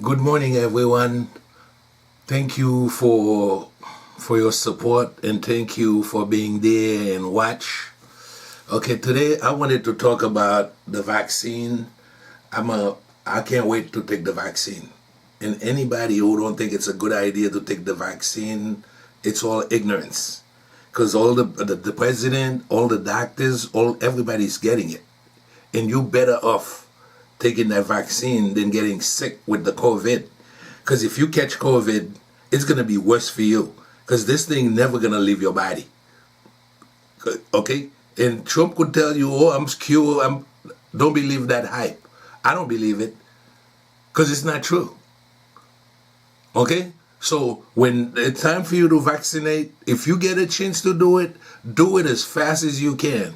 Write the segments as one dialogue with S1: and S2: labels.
S1: Good morning, everyone. Thank you for your support and thank you for being there and watch. Okay, today I wanted to talk about the vaccine. I can't wait to take the vaccine. And anybody who don't think it's a good idea to take the vaccine, it's all ignorance. Because all the president, all the doctors, everybody's getting it. And you better off taking that vaccine than getting sick with the COVID. Because if you catch COVID, it's going to be worse for you. Because this thing never going to leave your body. Okay? And Trump could tell you, oh, I'm secure. Don't believe that hype. I don't believe it. Because it's not true. Okay? So when it's time for you to vaccinate, if you get a chance to do it as fast as you can.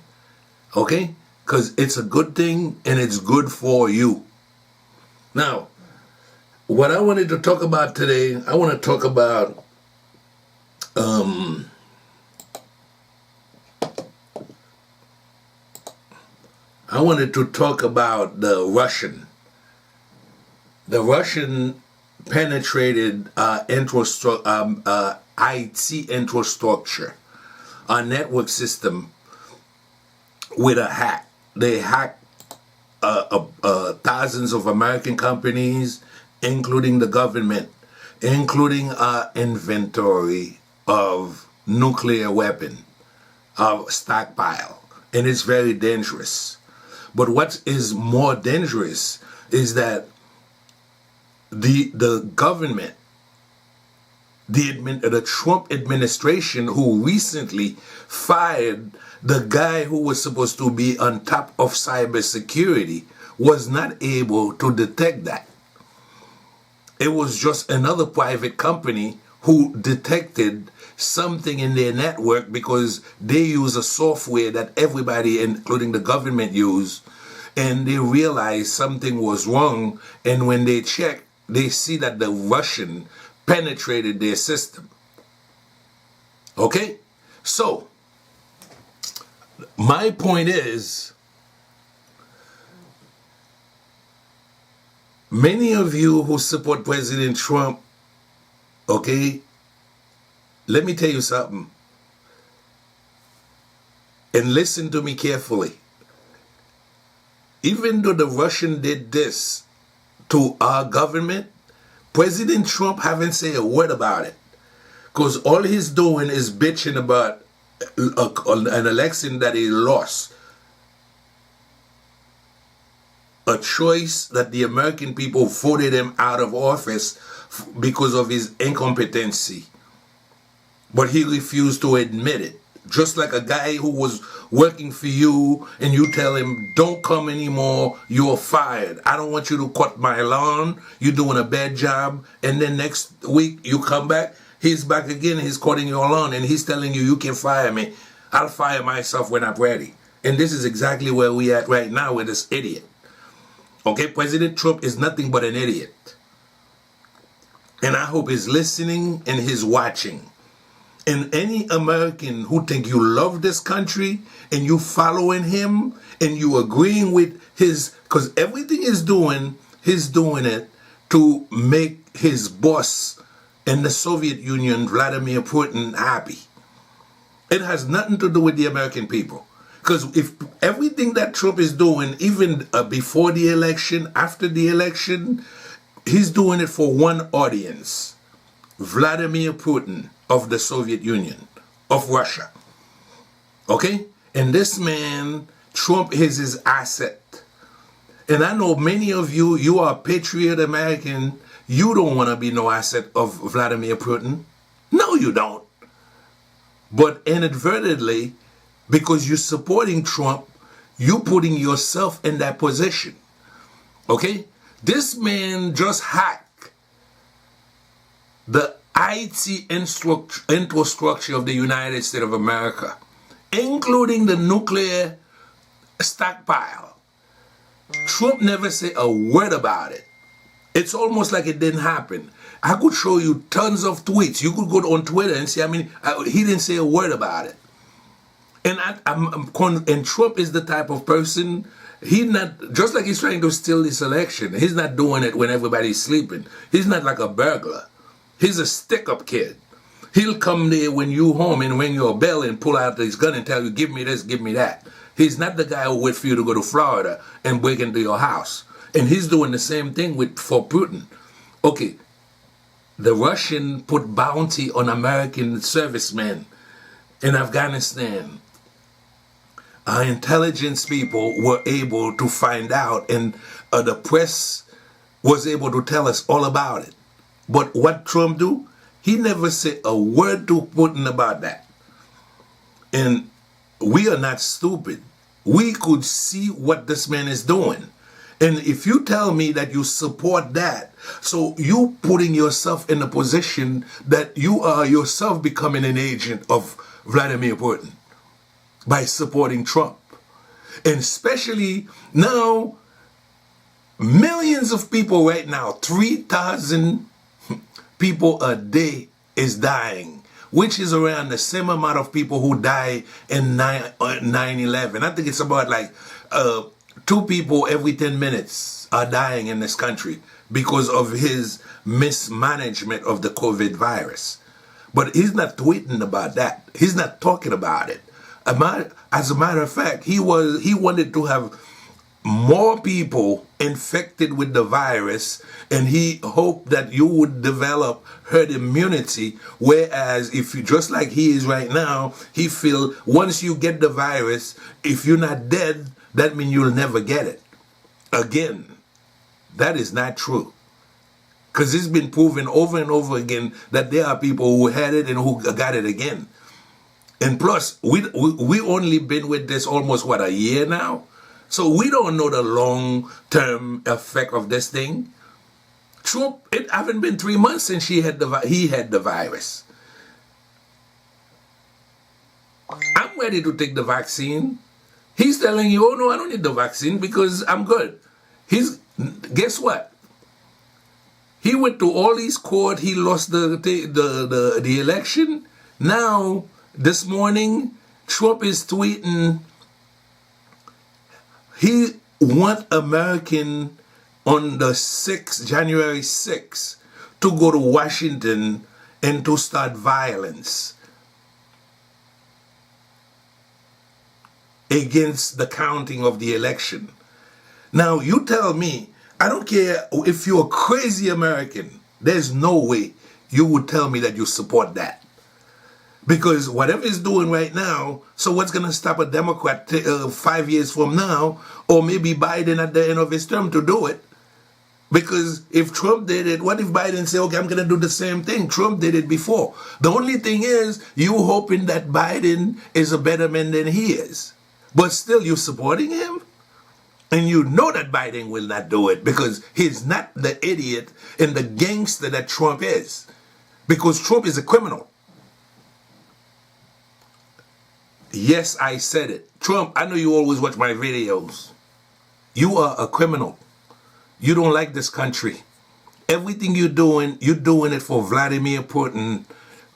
S1: Okay? Because it's a good thing and it's good for you. Now, what I wanted to talk about today, I want to talk about the Russian. The Russian penetrated IT infrastructure, our network system, with a hack. They hacked thousands of American companies, including the government, including our inventory of nuclear weapon, of stockpile. And it's very dangerous. But what is more dangerous is that the government, the Trump administration, who recently fired the guy who was supposed to be on top of cybersecurity, was not able to detect that. It was just another private company who detected something in their network because they use a software that everybody, including the government, use, and they realized something was wrong. And when they check, they see that the Russian penetrated their system. Okay? So, my point is, many of you who support President Trump, okay, let me tell you something. And listen to me carefully. Even though the Russian did this to our government, President Trump haven't said a word about it. Because all he's doing is bitching about an election that he lost. A choice that the American people voted him out of office because of his incompetency. But he refused to admit it. Just like a guy who was working for you and you tell him, don't come anymore, you're fired. I don't want you to cut my lawn, you're doing a bad job. And then next week you come back, he's back again, he's cutting your lawn and he's telling you, you can fire me. I'll fire myself when I'm ready. And this is exactly where we at right now with this idiot. Okay, President Trump is nothing but an idiot. And I hope he's listening and he's watching. And any American who think you love this country and you following him and you agreeing with his, because everything he's doing it to make his boss in the Soviet Union, Vladimir Putin, happy. It has nothing to do with the American people. Because if everything that Trump is doing, even before the election, after the election, he's doing it for one audience. Vladimir Putin of the Soviet Union, of Russia. Okay? And this man, Trump, is his asset. And I know many of you, you are patriot American, you don't want to be no asset of Vladimir Putin. No, you don't. But inadvertently, because you're supporting Trump, you're putting yourself in that position. Okay? This man just hacked the IT infrastructure of the United States of America, including the nuclear stockpile. Trump never said a word about it. It's almost like it didn't happen. I could show you tons of tweets. You could go on Twitter and see, he didn't say a word about it. And and Trump is the type of person, He's not, just like he's trying to steal this election, he's not doing it when everybody's sleeping. He's not like a burglar. He's a stick-up kid. He'll come there when you home and ring your bell and pull out his gun and tell you, give me this, give me that. He's not the guy who wait for you to go to Florida and break into your house. And he's doing the same thing for Putin. Okay, the Russian put bounty on American servicemen in Afghanistan. Our intelligence people were able to find out, and the press was able to tell us all about it. But what Trump do? He never said a word to Putin about that. And we are not stupid. We could see what this man is doing. And if you tell me that you support that, so you putting yourself in a position that you are yourself becoming an agent of Vladimir Putin by supporting Trump. And especially now, millions of people right now, 3,000 people a day is dying, which is around the same amount of people who die in 9/11. I think it's about like 2 people every 10 minutes are dying in this country because of his mismanagement of the COVID virus. But he's not tweeting about that. He's not talking about it. As a matter of fact, he wanted to have more people infected with the virus, and he hoped that you would develop herd immunity, whereas if you, just like he is right now, he feel once you get the virus, if you're not dead, that means you'll never get it again. That is not true, because it's been proven over and over again that there are people who had it and who got it again. And plus, we only been with this almost, what, a year now? So we don't know the long-term effect of this thing. Trump, it haven't been 3 months since he had the virus. I'm ready to take the vaccine. He's telling you, oh no, I don't need the vaccine because I'm good. Guess what? He went to all these court. He lost the election. Now, this morning, Trump is tweeting, he want American on the 6th, January 6th, to go to Washington and to start violence against the counting of the election. Now, you tell me, I don't care if you're a crazy American, there's no way you would tell me that you support that. Because whatever he's doing right now, so what's going to stop a Democrat 5 years from now, or maybe Biden at the end of his term to do it? Because if Trump did it, what if Biden said, okay, I'm going to do the same thing? Trump did it before. The only thing is, you hoping that Biden is a better man than he is. But still, you're supporting him? And you know that Biden will not do it because he's not the idiot and the gangster that Trump is. Because Trump is a criminal. Yes, I said it. Trump, I know you always watch my videos. You are a criminal. You don't like this country. Everything you're doing it for Vladimir Putin.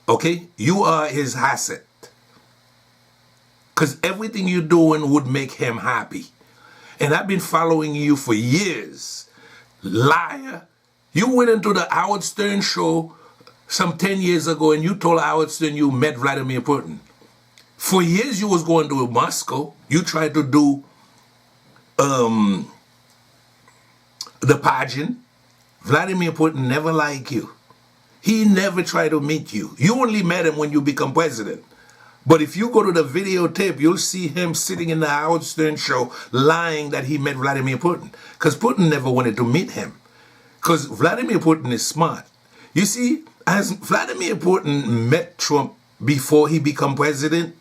S1: Okay? You are his asset. Because everything you're doing would make him happy. And I've been following you for years. Liar. You went into the Howard Stern show some 10 years ago and you told Howard Stern you met Vladimir Putin. For years you was going to Moscow. You tried to do the pageant. Vladimir Putin never liked you. He never tried to meet you. You only met him when you become president. But if you go to the videotape, you'll see him sitting in the Howard Stern show lying that he met Vladimir Putin. Because Putin never wanted to meet him. Because Vladimir Putin is smart. You see, as Vladimir Putin met Trump before he became president,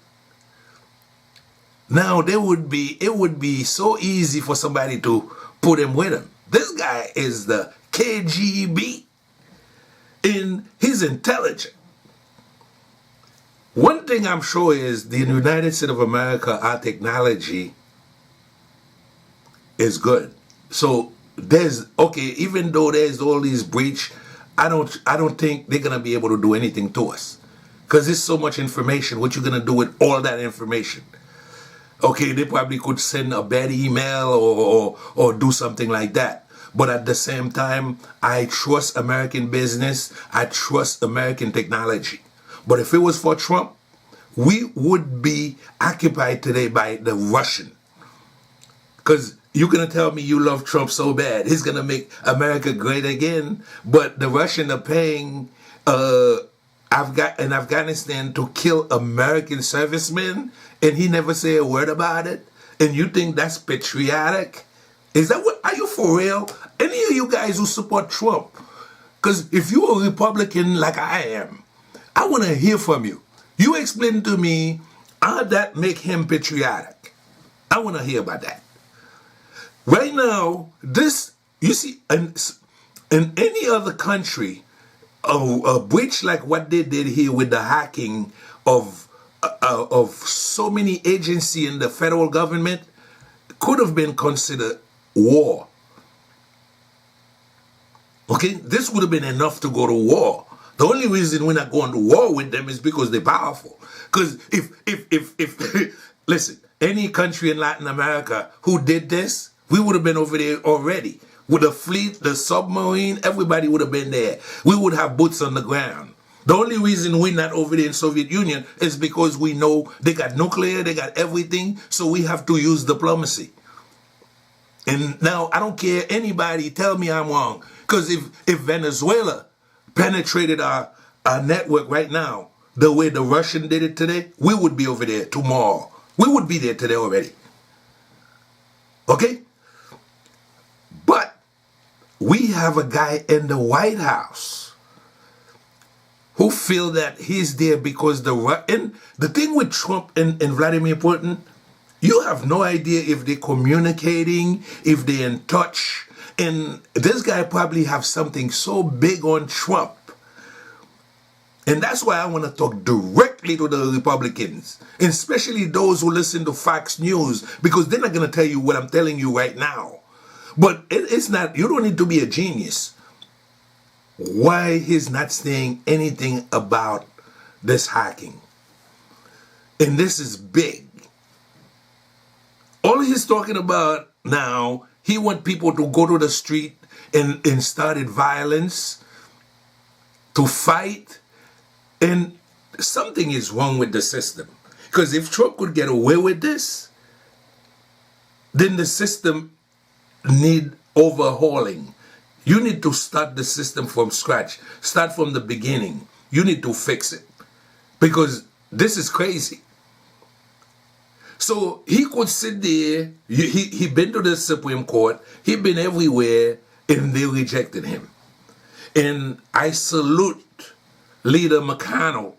S1: now it would be so easy for somebody to put him with him. This guy is the KGB, and he's intelligent. One thing I'm sure is the United States of America, our technology is good. So even though there's all these breach, I don't think they're gonna be able to do anything to us. Because there's so much information. What you gonna do with all that information? Okay, they probably could send a bad email or do something like that. But at the same time, I trust American business. I trust American technology. But if it was for Trump, we would be occupied today by the Russian. Because you're going to tell me you love Trump so bad. He's going to make America great again. But the Russians are paying in Afghanistan to kill American servicemen, and he never say a word about it. And you think that's patriotic? Is that what? Are you for real? Any of you guys who support Trump? Because if you're a Republican like I am, I want to hear from you. You explain to me how that make him patriotic. I want to hear about that. Right now, this, you see, in any other country, a breach like what they did here with the hacking of so many agencies in the federal government could have been considered war. Okay, this would have been enough to go to war. The only reason we're not going to war with them is because they're powerful. Because if listen, any country in Latin America who did this, we would have been over there already. With the fleet, the submarine, everybody would have been there. We would have boots on the ground. The only reason we're not over there in Soviet Union is because we know they got nuclear, they got everything, so we have to use diplomacy. And now, I don't care anybody tell me I'm wrong. Because if Venezuela penetrated our network right now, the way the Russian did it today, we would be over there tomorrow. We would be there today already. Okay? But we have a guy in the White House who feel that he's there because and the thing with Trump and Vladimir Putin, you have no idea if they're communicating, if they're in touch. And this guy probably have something so big on Trump. And that's why I want to talk directly to the Republicans, especially those who listen to Fox News, because they're not going to tell you what I'm telling you right now. But it's not, you don't need to be a genius. Why he's not saying anything about this hacking? And this is big. All he's talking about now, he wants people to go to the street and started violence, to fight. And something is wrong with the system. Because if Trump could get away with this, then the system need overhauling. You need to start the system from scratch. Start from the beginning. You need to fix it. Because this is crazy. So he could sit there, he been to the Supreme Court, he been everywhere, and they rejected him. And I salute Leader McConnell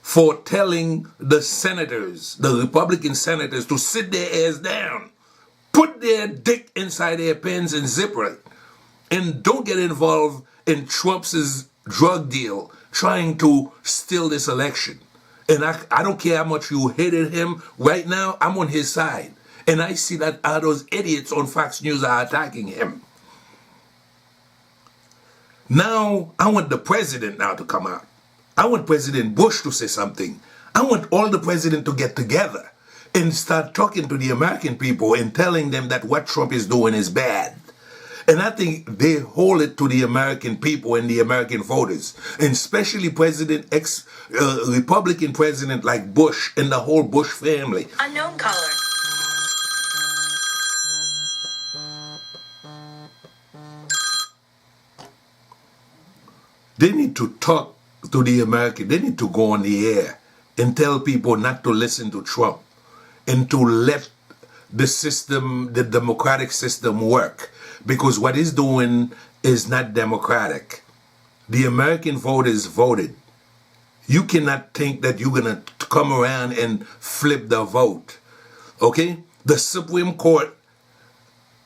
S1: for telling the senators, the Republican senators, to sit their ass down, put their dick inside their pants and zipper it, and don't get involved in Trump's drug deal trying to steal this election. And I don't care how much you hated him right now, I'm on his side. And I see that all those idiots on Fox News are attacking him. Now, I want the president now to come out. I want President Bush to say something. I want all the presidents to get together and start talking to the American people and telling them that what Trump is doing is bad. And I think they hold it to the American people and the American voters, and especially Republican president like Bush and the whole Bush family.
S2: Unknown caller.
S1: They need to talk to the American. They need to go on the air and tell people not to listen to Trump and to let the system, the democratic system work. Because what he's doing is not democratic. The American voters voted. You cannot think that you're going to come around and flip the vote. Okay? The Supreme Court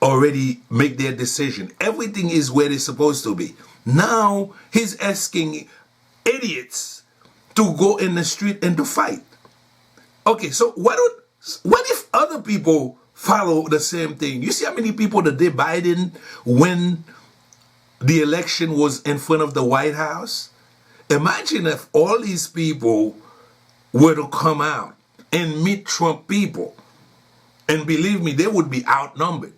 S1: already made their decision. Everything is where it's supposed to be. Now, he's asking idiots to go in the street and to fight. Okay, so what if other people follow the same thing? You see how many people that did Biden when the election was in front of the White House? Imagine if all these people were to come out and meet Trump people. And believe me, they would be outnumbered.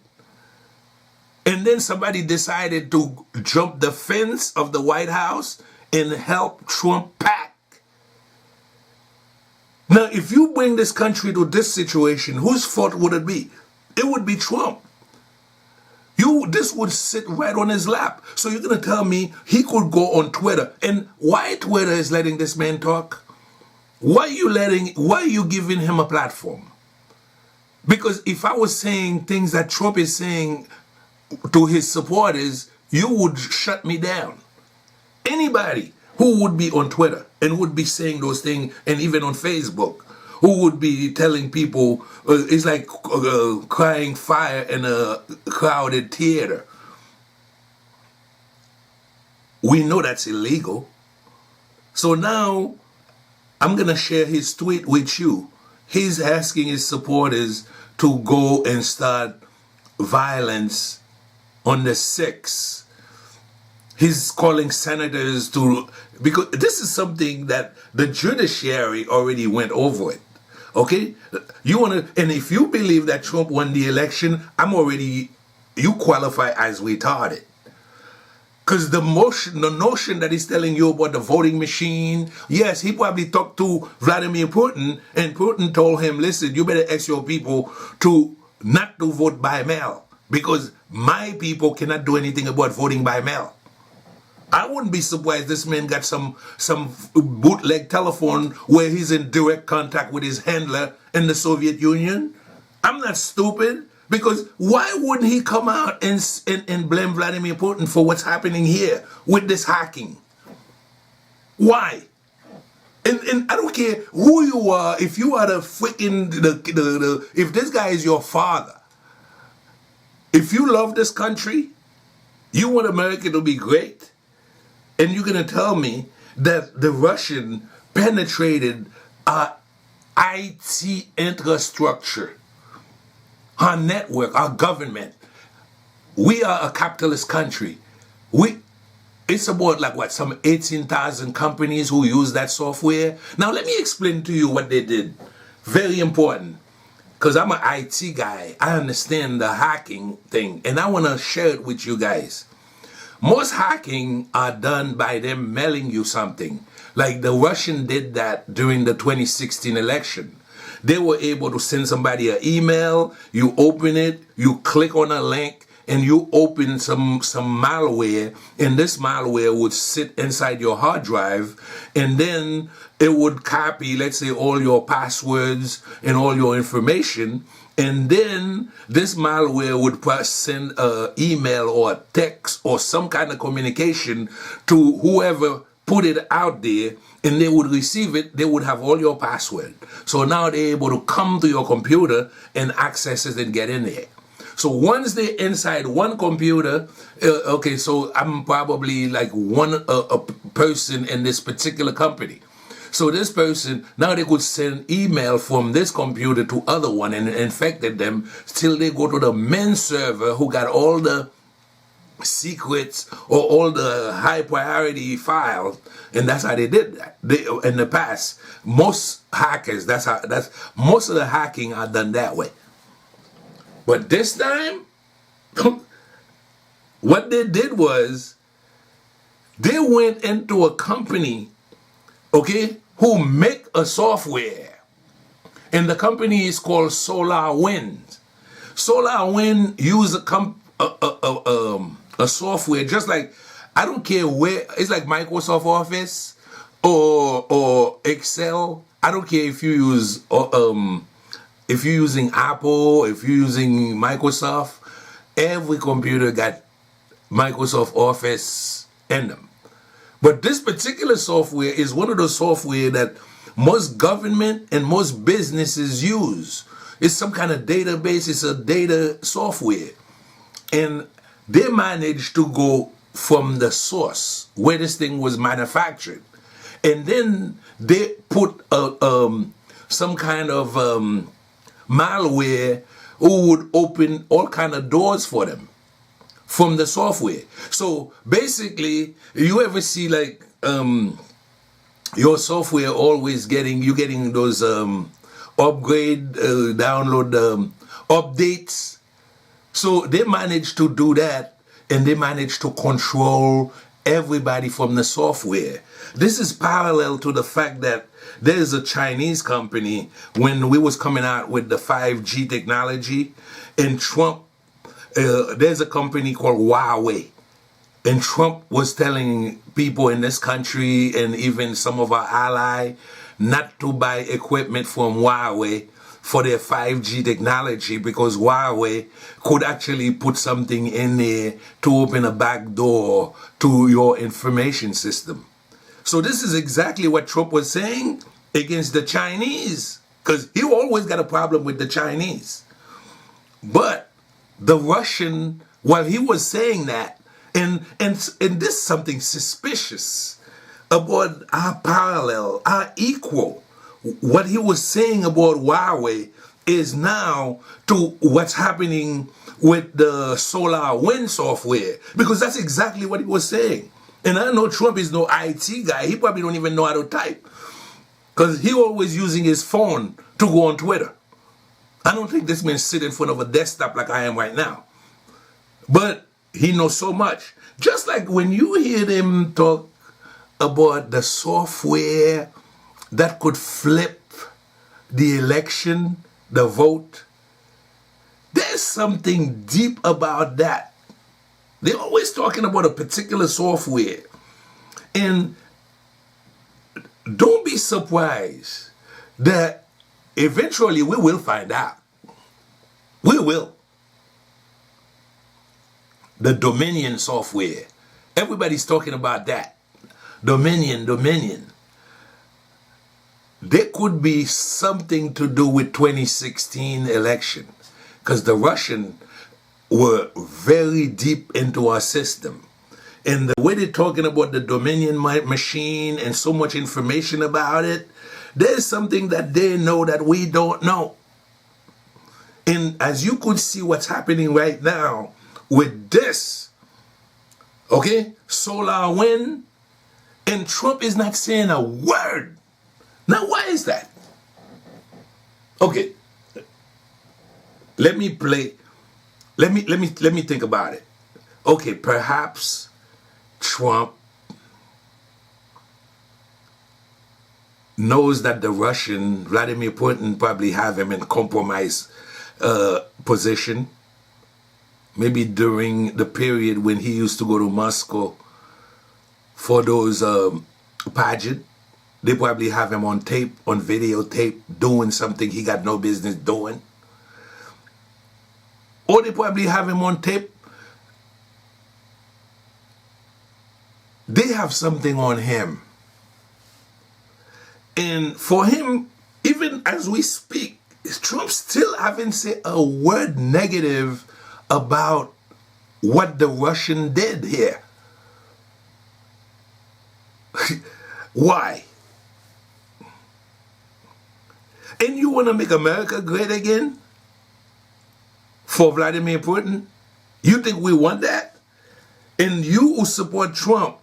S1: And then somebody decided to jump the fence of the White House and help Trump pack. Now, if you bring this country to this situation, whose fault would it be? It would be Trump. This would sit right on his lap. So you're going to tell me he could go on Twitter. And why Twitter is letting this man talk? Why are you giving him a platform? Because if I was saying things that Trump is saying to his supporters, you would shut me down. Anybody who would be on Twitter and would be saying those things, and even on Facebook, who would be telling people, it's like crying fire in a crowded theater. We know that's illegal. So now I'm going to share his tweet with you. He's asking his supporters to go and start violence on the 6th. He's calling senators to, because this is something that the judiciary already went over it. Okay? And if you believe that Trump won the election, you qualify as retarded. Because the notion that he's telling you about the voting machine, yes, he probably talked to Vladimir Putin, and Putin told him, listen, you better ask your people not to vote by mail, because my people cannot do anything about voting by mail. I wouldn't be surprised this man got some bootleg telephone where he's in direct contact with his handler in the Soviet Union. I'm not stupid. Because why wouldn't he come out and blame Vladimir Putin for what's happening here with this hacking? Why? And I don't care who you are, if you are the freaking, if this guy is your father, if you love this country, you want America to be great, and you're going to tell me that the Russian penetrated our IT infrastructure, our network, our government. We are a capitalist country. It's about like what, some 18,000 companies who use that software. Now let me explain to you what they did. Very important. Because I'm an IT guy. I understand the hacking thing. And I want to share it with you guys. Most hacking are done by them mailing you something. Like the Russian did that during the 2016 election. They were able to send somebody an email, you open it, you click on a link, and you open some malware, and this malware would sit inside your hard drive, and then it would copy, let's say, all your passwords and all your information, and then this malware would send an email or a text or some kind of communication to whoever put it out there, and they would receive it. They would have all your password. So now they're able to come to your computer and access it and get in there. So once they're inside one computer, okay, so I'm probably like a person in this particular company. So this person, now they could send email from this computer to other one and infected them till they go to the main server who got all the secrets or all the high priority files, and that's how they did that. In the past, most hackers, most of the hacking are done that way. But this time, what they did was they went into a company, okay, who make a software, and the company is called SolarWinds. SolarWinds use a software just like, I don't care where, it's like Microsoft Office or Excel. I don't care if you use if you're using Apple, if you're using Microsoft, every computer got Microsoft Office in them. But this particular software is one of the software that most government and most businesses use. It's some kind of database, it's a data software. And they managed to go from the source where this thing was manufactured. And then they put some kind of malware who would open all kind of doors for them from the software. So basically, you ever see like your software always getting those upgrade, download updates. So they managed to do that, and they managed to control everybody from the software. This is parallel to the fact that there's a Chinese company when we was coming out with the 5G technology, and Trump, there's a company called Huawei. And Trump was telling people in this country and even some of our allies not to buy equipment from Huawei for their 5G technology, because Huawei could actually put something in there to open a back door to your information system. So this is exactly what Trump was saying against the Chinese, because he always got a problem with the Chinese. But the Russian, while he was saying that, and this something suspicious about our parallel, our equal. What he was saying about Huawei is now to what's happening with the solar wind software, because that's exactly what he was saying. And I know Trump is no IT guy. He probably don't even know how to type, because he always using his phone to go on Twitter. I don't think this man sit in front of a desktop like I am right now. But he knows so much. Just like when you hear them talk about the software that could flip the election, the vote, there's something deep about that. They're always talking about a particular software. And don't be surprised that eventually we will find out. We will. The Dominion software. Everybody's talking about that. Dominion. There could be something to do with 2016 election, because the Russians were very deep into our system. And the way they're talking about the Dominion machine and so much information about it, there's something that they know that we don't know. And as you could see what's happening right now with this, okay, solar wind, and Trump is not saying a word. Now, why is that? Okay, let me think about it. Okay, perhaps Trump knows that the Russian, Vladimir Putin, probably have him in compromise position. Maybe during the period when he used to go to Moscow for those pageant, they probably have him on tape, on videotape, doing something he got no business doing. Or they probably have him on tape. They have something on him. And for him, even as we speak, Trump still haven't said a word negative about what the Russian did here. Why? And you want to make America great again? For Vladimir Putin? You think we want that? And you who support Trump,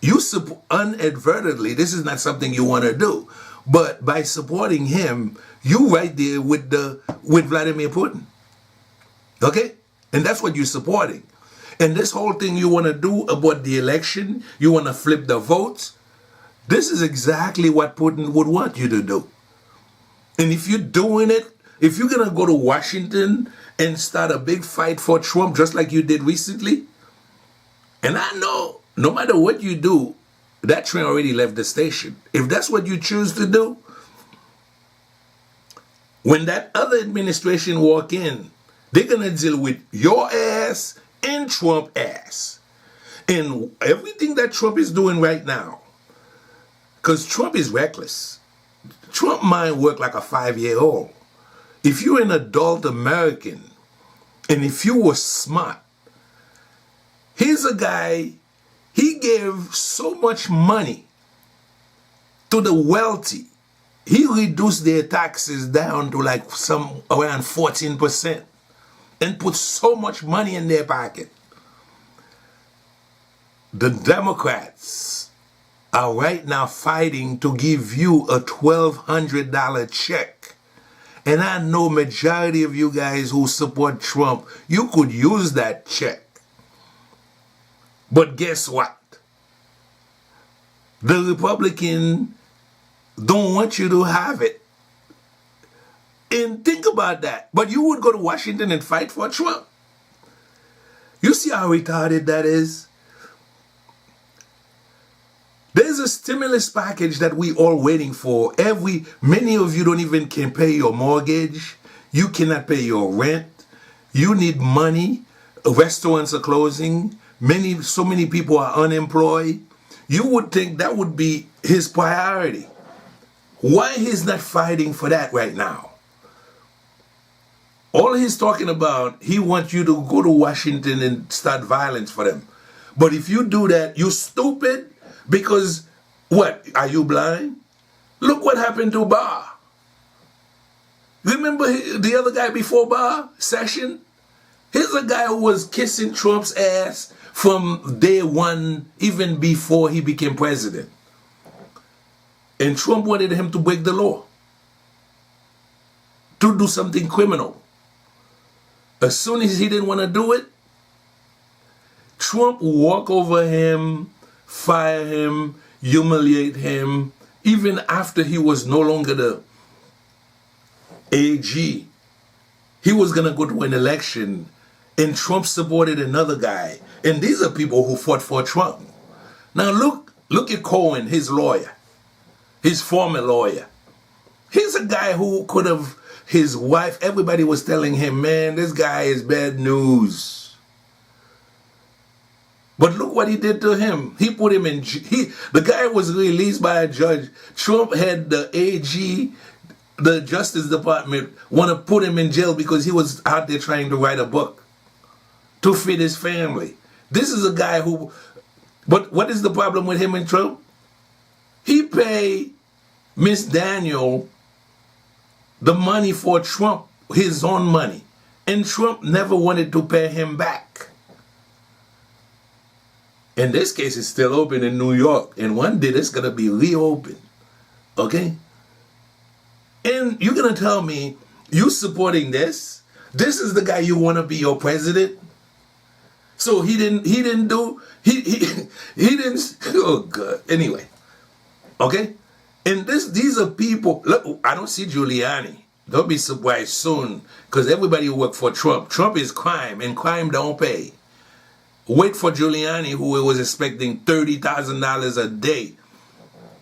S1: you support inadvertently, this is not something you want to do, but by supporting him, you right there with Vladimir Putin. Okay? And that's what you're supporting. And this whole thing you want to do about the election, you want to flip the votes, this is exactly what Putin would want you to do. And if you're doing it, if you're going to go to Washington and start a big fight for Trump, just like you did recently, and I know no matter what you do, that train already left the station. If that's what you choose to do, when that other administration walk in, they're going to deal with your ass and Trump ass. And everything that Trump is doing right now, because Trump is reckless. Trump mind work like a 5-year-old. If you're an adult American, and if you were smart, here's a guy, he gave so much money to the wealthy. He reduced their taxes down to like around 14% and put so much money in their pocket. The Democrats are right now fighting to give you a $1,200 check. And I know majority of you guys who support Trump, you could use that check. But guess what? The Republican don't want you to have it. And think about that. But you would go to Washington and fight for Trump. You see how retarded that is? There's a stimulus package that we all waiting for. Many of you don't even can pay your mortgage. You cannot pay your rent. You need money. Restaurants are closing. So many people are unemployed. You would think that would be his priority. Why he's not fighting for that right now? All he's talking about, he wants you to go to Washington and start violence for them. But if you do that, you're stupid. Because, what, are you blind? Look what happened to Barr. Remember the other guy before Barr, Session? Here's a guy who was kissing Trump's ass from day one, even before he became president. And Trump wanted him to break the law, to do something criminal. As soon as he didn't want to do it, Trump walked over him, fire him, humiliate him, even after he was no longer the AG. He was going to go to an election, and Trump supported another guy. And these are people who fought for Trump. Now look at Cohen, his lawyer, his former lawyer. He's a guy who could have, his wife, everybody was telling him, man, this guy is bad news. But look what he did to him. He put him in, the guy was released by a judge. Trump had the AG, the Justice Department, want to put him in jail because he was out there trying to write a book to feed his family. This is a guy who, but what is the problem with him and Trump? He paid Miss Daniel the money for Trump, his own money. And Trump never wanted to pay him back. And this case is still open in New York. And one day it's going to be reopened. Okay? And you're going to tell me, you supporting this? This is the guy you want to be your president? So he didn't, oh God. Anyway. Okay? And these are people, look, I don't see Giuliani. Don't be surprised soon. Because everybody who work for Trump. Trump is crime, and crime don't pay. Wait for Giuliani, who was expecting $30,000 a day,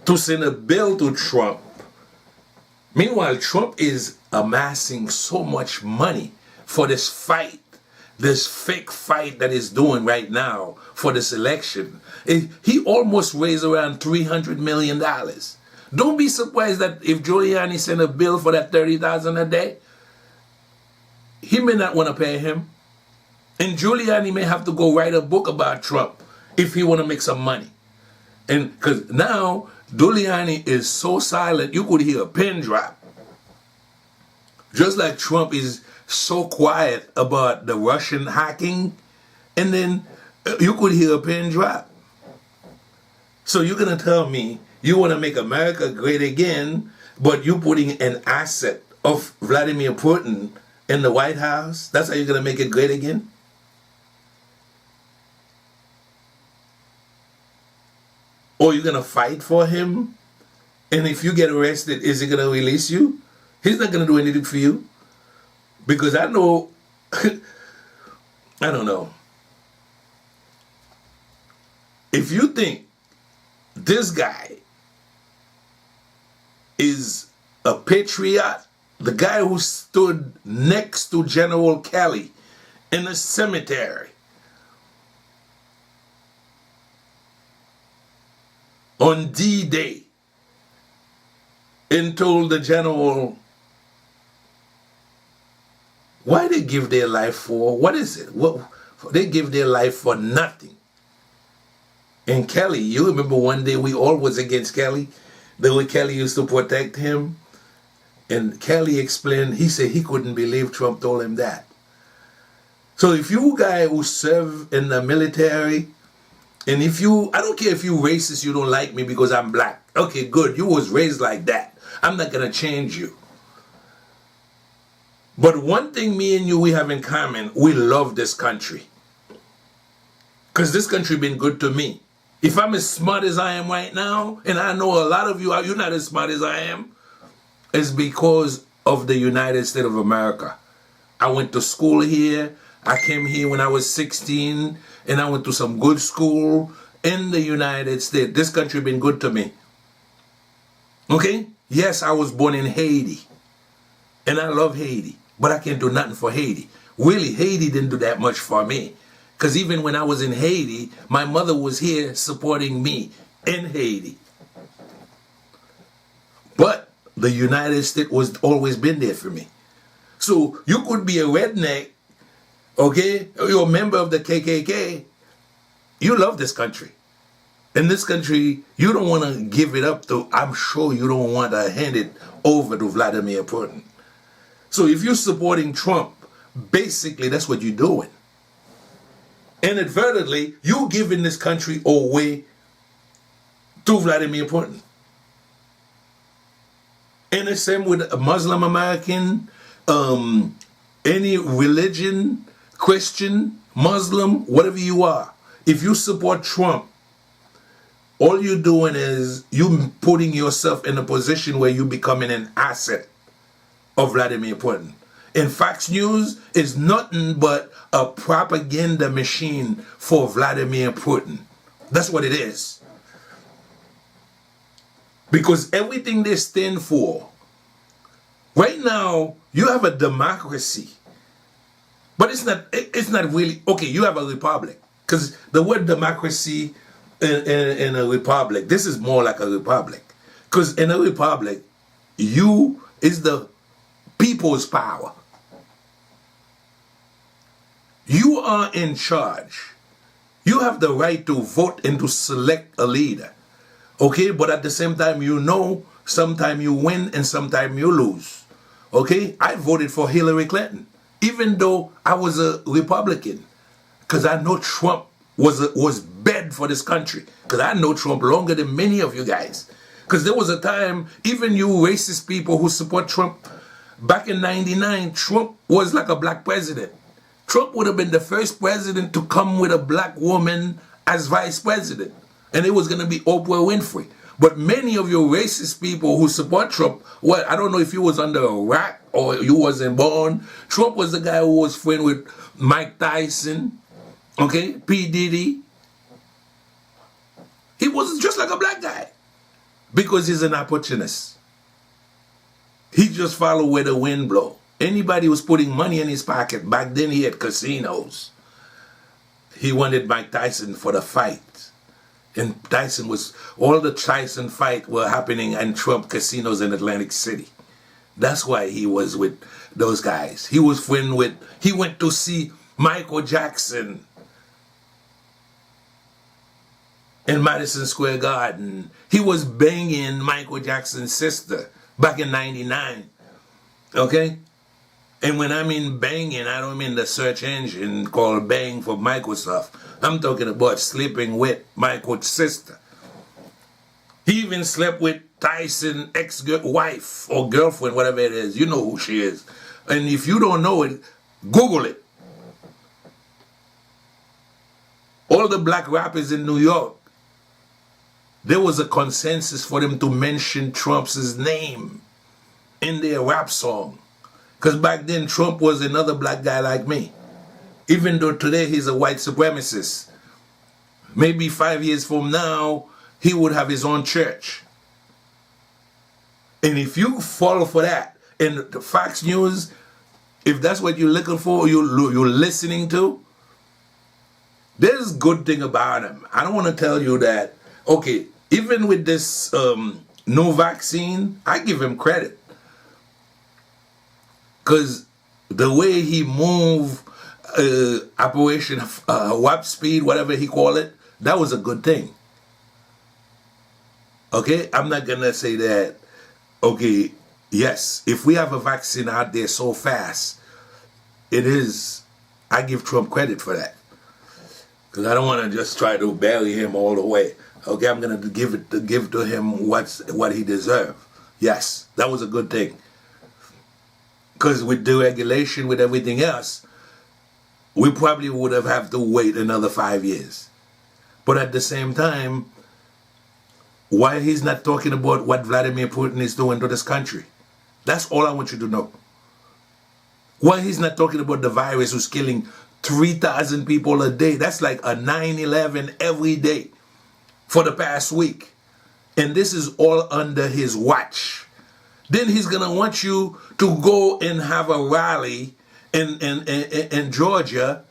S1: to send a bill to Trump. Meanwhile, Trump is amassing so much money for this fight, this fake fight that he's doing right now for this election. He almost raised around $300 million. Don't be surprised that if Giuliani sent a bill for that $30,000 a day, he may not want to pay him. And Giuliani may have to go write a book about Trump if he want to make some money. And because now Giuliani is so silent, you could hear a pin drop. Just like Trump is so quiet about the Russian hacking, and then you could hear a pin drop. So you're going to tell me you want to make America great again, but you're putting an asset of Vladimir Putin in the White House? That's how you're going to make it great again? Or you're going to fight for him? And if you get arrested, is he going to release you? He's not going to do anything for you. Because I know, I don't know. If you think this guy is a patriot, the guy who stood next to General Kelly in a cemetery on D-Day and told the general, why they give their life for? What is it? What they give their life for nothing. And Kelly, you remember one day we all was against Kelly, the way Kelly used to protect him. And Kelly explained, he said he couldn't believe Trump told him that. So if you guy who serve in the military, and if you, I don't care if you racist, you don't like me because I'm black. Okay, good. You was raised like that. I'm not going to change you. But one thing me and you, we have in common, we love this country. Because this country been good to me. If I'm as smart as I am right now, and I know a lot of you, you're not as smart as I am, it's because of the United States of America. I went to school here. I came here when I was 16, and I went to some good school in the United States. This country been good to me. Okay? Yes, I was born in Haiti, and I love Haiti, but I can't do nothing for Haiti. Really, Haiti didn't do that much for me. Because even when I was in Haiti, my mother was here supporting me in Haiti. But the United States was always been there for me. So you could be a redneck, okay? You're a member of the KKK. You love this country. In this country, you don't want to give it up to, I'm sure you don't want to hand it over to Vladimir Putin. So if you're supporting Trump, basically that's what you're doing. Inadvertently, you're giving this country away to Vladimir Putin. And the same with a Muslim American, any religion, Christian, Muslim, whatever you are. If you support Trump, all you're doing is you putting yourself in a position where you're becoming an asset of Vladimir Putin. And Fox News is nothing but a propaganda machine for Vladimir Putin. That's what it is. Because everything they stand for, right now, you have a democracy. But it's not really, okay, you have a republic. Because the word democracy in a republic, this is more like a republic. Because in a republic, you is the people's power. You are in charge. You have the right to vote and to select a leader. Okay, but at the same time, you know, sometimes you win and sometimes you lose. Okay, I voted for Hillary Clinton, even though I was a Republican, because I know Trump was bad for this country. Because I know Trump longer than many of you guys. Because there was a time, even you racist people who support Trump, back in '99, Trump was like a black president. Trump would have been the first president to come with a black woman as vice president. And it was going to be Oprah Winfrey. But many of you racist people who support Trump, well, I don't know if you was under a rock or you wasn't born. Trump was the guy who was friend with Mike Tyson, okay, P. Diddy. He was just like a black guy because he's an opportunist. He just followed where the wind blows. Anybody was putting money in his pocket, back then he had casinos. He wanted Mike Tyson for the fight. And Tyson was, all the Tyson fight were happening in Trump casinos in Atlantic City. That's why he was with those guys. He was friend with, he went to see Michael Jackson in Madison Square Garden. He was banging Michael Jackson's sister back in '99. Okay? And when I mean banging, I don't mean the search engine called Bang for Microsoft. I'm talking about sleeping with Michael's sister. He even slept with Tyson's ex-wife or girlfriend, whatever it is. You know who she is. And if you don't know it, Google it. All the black rappers in New York, there was a consensus for them to mention Trump's name in their rap song. Because back then, Trump was another black guy like me. Even though today he's a white supremacist. Maybe 5 years from now, he would have his own church. And if you fall for that, and the Fox News, if that's what you're looking for, you're listening to, there's a good thing about him. I don't want to tell you that, okay, even with this no vaccine, I give him credit. Because the way he moved Operation Warp Speed, whatever he called it, that was a good thing. Okay? I'm not going to say that, okay, yes, if we have a vaccine out there so fast, it is, I give Trump credit for that. Because I don't want to just try to bury him all the way. Okay, I'm going to give to him what he deserves. Yes, that was a good thing. because with deregulation, with everything else, we probably would have to wait another 5 years. But at the same time, why he's not talking about what Vladimir Putin is doing to this country? That's all I want you to know. Why he's not talking about the virus who's killing 3,000 people a day. That's like a 9/11 every day for the past week. And this is all under his watch. Then he's going to want you to go and have a rally in Georgia,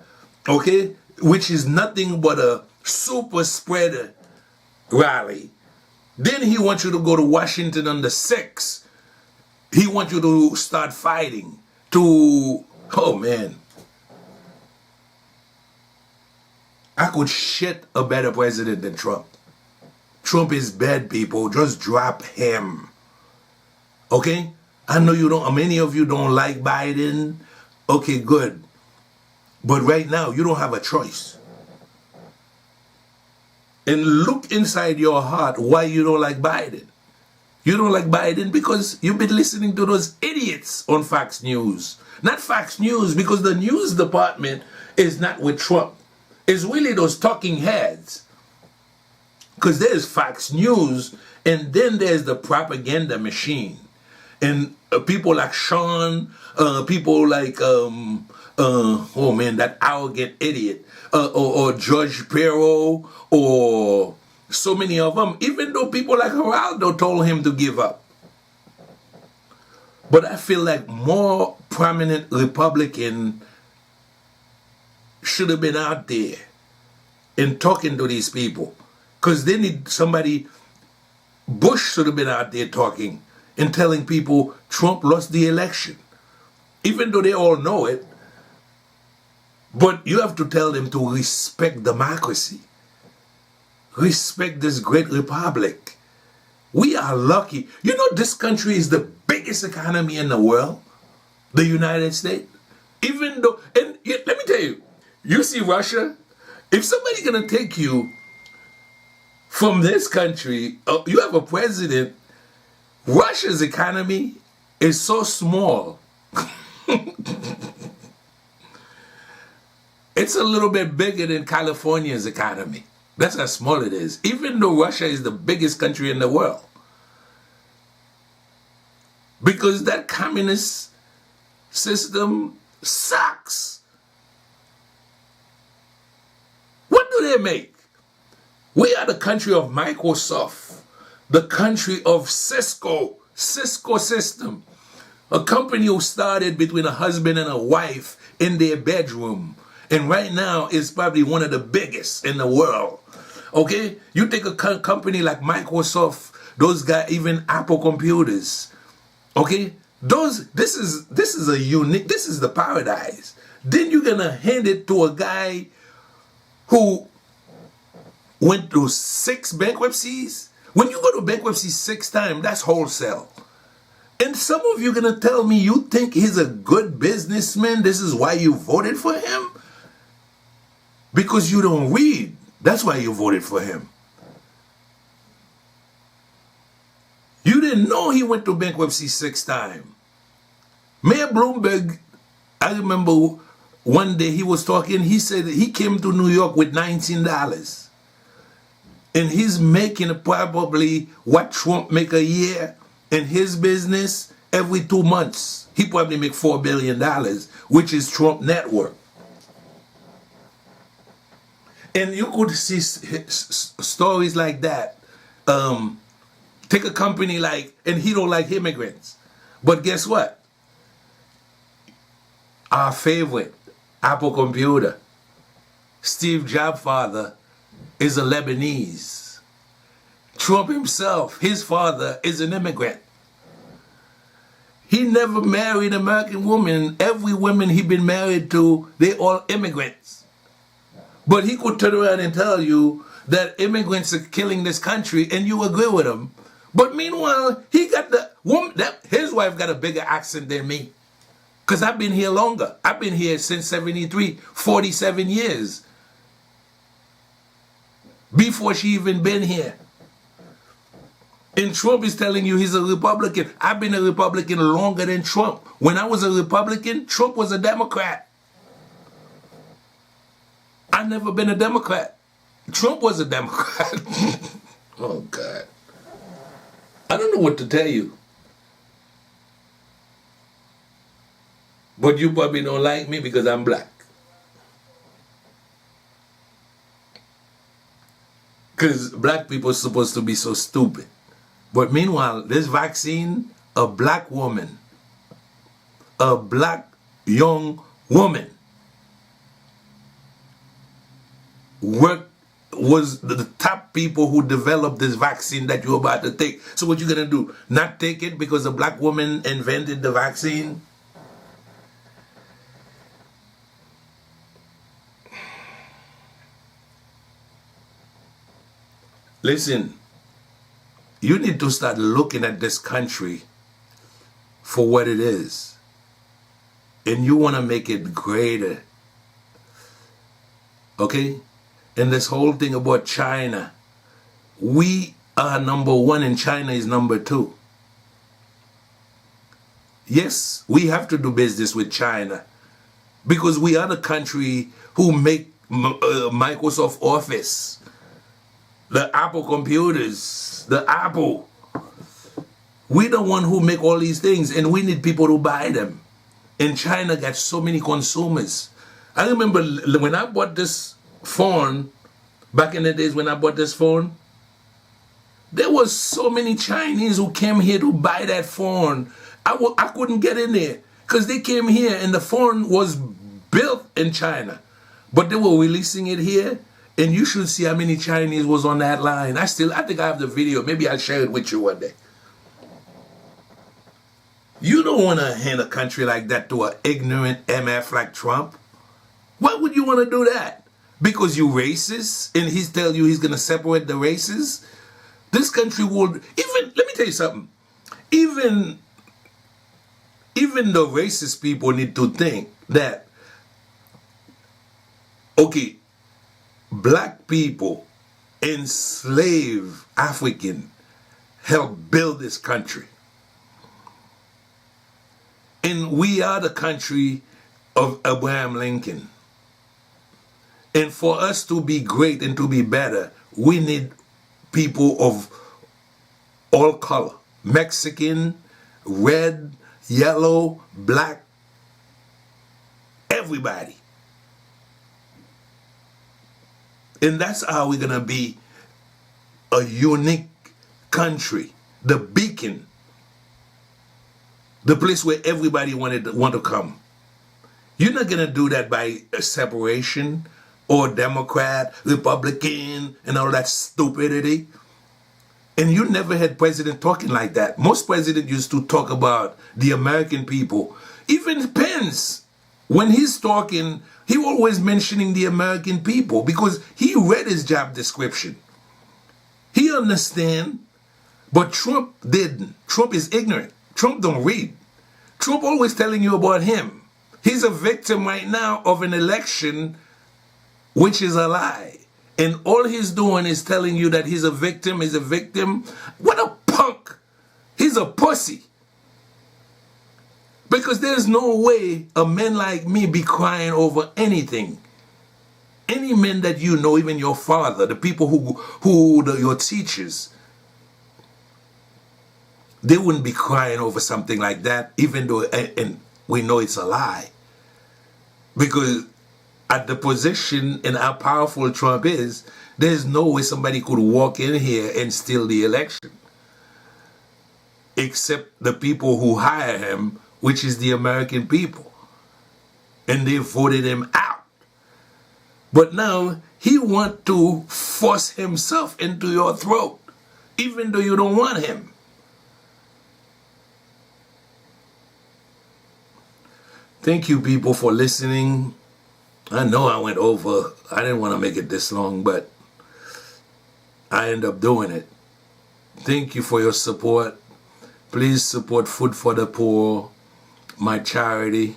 S1: okay, which is nothing but a super spreader rally. Then he wants you to go to Washington on the 6th. He wants you to start fighting to, oh man. I could shit a better president than Trump. Trump is bad, people. Just drop him. Okay? I know you don't, many of you don't like Biden. Okay, good. But right now, you don't have a choice. And look inside your heart why you don't like Biden. You don't like Biden because you've been listening to those idiots on Fox News. Not Fox News, because the news department is not with Trump. It's really those talking heads. Because there's Fox News, and then there's the propaganda machine. And people like Sean, people like, oh man, that arrogant idiot, or George Perot, or so many of them, even though people like Geraldo told him to give up. But I feel like more prominent Republican should have been out there and talking to these people. Because they need somebody, Bush should have been out there talking and telling people Trump lost the election. Even though they all know it. But you have to tell them to respect democracy. Respect this great republic. We are lucky. You know, this country is the biggest economy in the world. The United States. Even though, and let me tell you, you see Russia, if somebody's going to take you from this country, you have a president, Russia's economy is so small. It's a little bit bigger than California's economy. That's how small it is. Even though Russia is the biggest country in the world. Because that communist system sucks. What do they make? We are the country of Microsoft. The country of Cisco system. A company who started between a husband and a wife in their bedroom. And right now is probably one of the biggest in the world. Okay? You take a company like Microsoft, those guys, even Apple computers. Okay? This is the paradise. Then you're gonna hand it to a guy who went through 6 bankruptcies. When you go to bankruptcy 6 times, that's wholesale. And some of you are going to tell me you think he's a good businessman. This is why you voted for him? Because you don't read. That's why you voted for him. You didn't know he went to bankruptcy 6 times. Mayor Bloomberg, I remember one day he was talking, he said he came to New York with $19. And he's making probably what Trump make a year in his business every 2 months. He probably make $4 billion, which is Trump network. And you could see stories like that. Take a company like, and he don't like immigrants. But guess what? Our favorite, Apple computer, Steve Jobs' father, is a Lebanese. Trump himself, his father, is an immigrant. He never married an American woman. Every woman he been married to, they all immigrants. But he could turn around and tell you that immigrants are killing this country, and you agree with him. But meanwhile, he got the woman, his wife got a bigger accent than me. Because I've been here longer. I've been here since 73, 47 years. Before she even been here. And Trump is telling you he's a Republican. I've been a Republican longer than Trump. When I was a Republican, Trump was a Democrat. I've never been a Democrat. Trump was a Democrat. Oh, God. I don't know what to tell you. But you probably don't like me because I'm black. Because black people are supposed to be so stupid. But meanwhile, this vaccine, a black woman, a black young woman, was the top people who developed this vaccine that you're about to take. So what you gonna do? Not take it because a black woman invented the vaccine? Listen, you need to start looking at this country for what it is. And you want to make it greater. Okay? And this whole thing about China, we are number one and China is number two. Yes, we have to do business with China because we are the country who make Microsoft Office, the Apple computers, the Apple. We the one who make all these things and we need people to buy them. And China got so many consumers. I remember when I bought this phone, back in the days when I bought this phone, there was so many Chinese who came here to buy that phone. I couldn't get in there because they came here and the phone was built in China. But they were releasing it here. And you should see how many Chinese was on that line. I think I have the video. Maybe I'll share it with you one day. You don't want to hand a country like that to an ignorant MF like Trump. Why would you want to do that? Because you racist and he's telling you he's going to separate the races? This country would, let me tell you something. Even the racist people need to think that, okay, black people, enslaved African, helped build this country. And we are the country of Abraham Lincoln. And for us to be great and to be better, we need people of all color. Mexican, red, yellow, black, everybody. And that's how we're going to be a unique country, the beacon, the place where everybody want to come. You're not going to do that by a separation or Democrat, Republican, and all that stupidity. And you never had president talking like that. Most presidents used to talk about the American people. Even Pence, when he's talking, he always mentioning the American people because he read his job description. He understand, but Trump didn't. Trump is ignorant. Trump don't read. Trump always telling you about him. He's a victim right now of an election which is a lie. And all he's doing is telling you that he's a victim, he's a victim. What a punk. He's a pussy. Because there's no way a man like me be crying over anything. Any men that you know, even your father, the people your teachers, they wouldn't be crying over something like that, even though, and we know it's a lie. Because at the position and how powerful Trump is, there's no way somebody could walk in here and steal the election. Except the people who hire him, which is the American people. And they voted him out. But now he wants to force himself into your throat, even though you don't want him. Thank you, people, for listening. I know I went over. I didn't want to make it this long, but I ended up doing it. Thank you for your support. Please support Food for the Poor, my charity.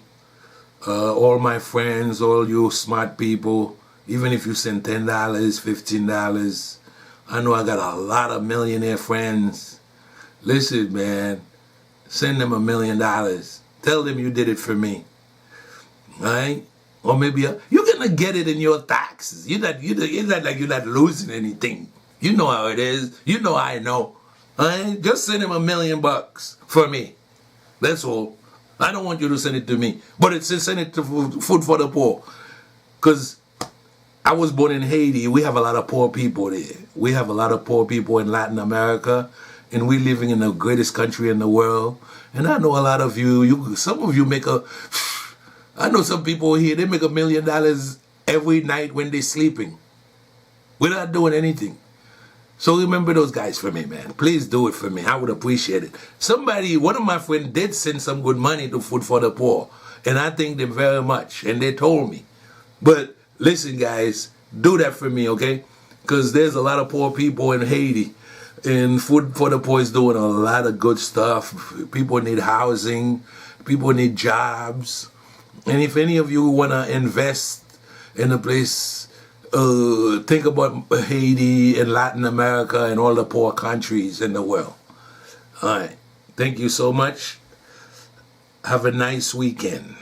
S1: All my friends, all you smart people, even if you send $10, $15. I know I got a lot of millionaire friends. Listen, man, send them $1 million. Tell them you did it for me. All right? Or maybe you're gonna get it in your taxes. It's not like you're not losing anything. You know how it is. You know I know. All right? Just send him $1 million for me. That's all. I don't want you to send it to me, but send it to Food for the Poor. Because I was born in Haiti. We have a lot of poor people there. We have a lot of poor people in Latin America, and we're living in the greatest country in the world. And I know a lot of you, some of you I know some people here, they make $1 million every night when they're sleeping without doing anything. So remember those guys for me, man. Please do it for me. I would appreciate it. One of my friends did send some good money to Food for the Poor, and I thank them very much, and they told me. But listen, guys, do that for me, okay? Because there's a lot of poor people in Haiti, and Food for the Poor is doing a lot of good stuff. People need housing. People need jobs. And if any of you want to invest in a place, think about Haiti and Latin America and all the poor countries in the world. All right. Thank you so much. Have a nice weekend.